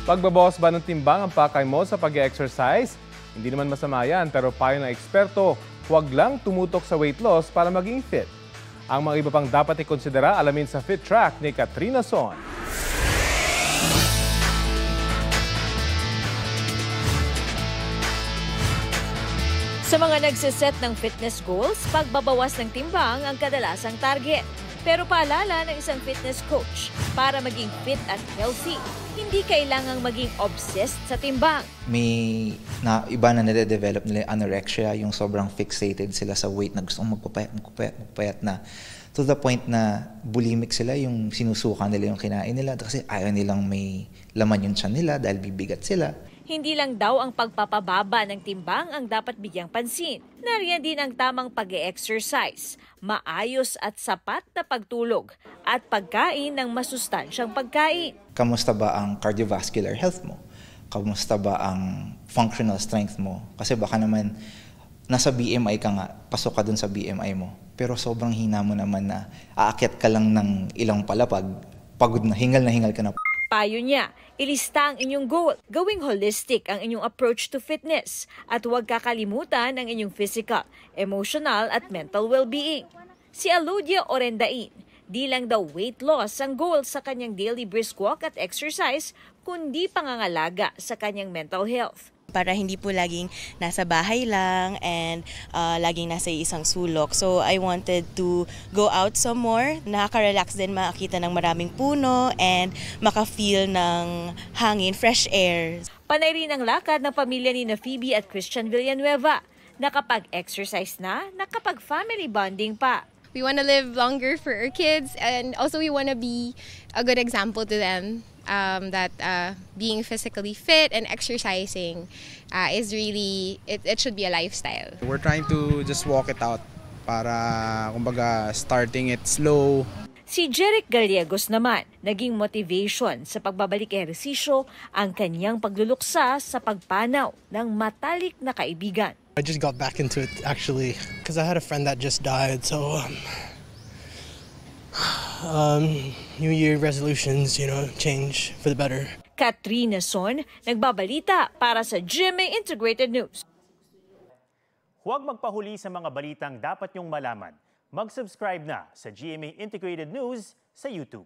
Pagbabawas ba ng timbang ang pakay mo sa pag-exercise? Hindi naman masama yan, pero payo ng eksperto, huwag lang tumutok sa weight loss para maging fit. Ang mga iba pang dapat ikonsidera, alamin sa Fit Track ni Katrina Son. Sa mga nagsiset ng fitness goals, pagbabawas ng timbang ang kadalasang target. Pero paalala ng isang fitness coach, para maging fit at healthy, hindi kailangang maging obsessed sa timbang. May iba na nade-develop nila anorexia, yung sobrang fixated sila sa weight na gustong magpapayat na. To the point na bulimic sila, yung sinusuka nila yung kinain nila kasi ayaw nilang may laman yung tiyan nila dahil bibigat sila. Hindi lang daw ang pagpapababa ng timbang ang dapat bigyang pansin. Nariyan din ang tamang pag-e-exercise, maayos at sapat na pagtulog, at pagkain ng masustansyang pagkain. Kamusta ba ang cardiovascular health mo? Kamusta ba ang functional strength mo? Kasi baka naman nasa BMI ka nga, pasok ka dun sa BMI mo. Pero sobrang hina mo naman na aakyat ka lang ng ilang palapag, pagod na hingal ka na. Payo niya, ilista ang inyong goal, gawing holistic ang inyong approach to fitness, at huwag kakalimutan ang inyong physical, emotional at mental well-being. Si Aludia Orendain, di lang daw weight loss ang goal sa kanyang daily brisk walk at exercise, kundi pangangalaga sa kanyang mental health. Para hindi po laging nasa bahay lang and laging nasa isang sulok. So I wanted to go out some more. Nakaka-relax din makakita ng maraming puno and maka-feel ng hangin, fresh air. Panay rin ang lakad ng pamilya ni Phoebe at Christian Villanueva. Nakapag-exercise na, nakapag-family bonding pa. We want to live longer for our kids, and also we want to be a good example to them that being physically fit and exercising is really, it should be a lifestyle. We're trying to just walk it out para kumbaga starting it slow. Si Jeric Gallegos naman, naging motivation sa pagbabalik ehersisyo ang kanyang pagluluksa sa pagpanaw ng matalik na kaibigan. I just got back into it actually because I had a friend that just died, so New Year resolutions, change for the better. Katrina Son, nagbabalita para sa GMA Integrated News. Huwag magpahuli sa mga balitang dapat niyong malaman. Mag-subscribe na sa GMA Integrated News sa YouTube.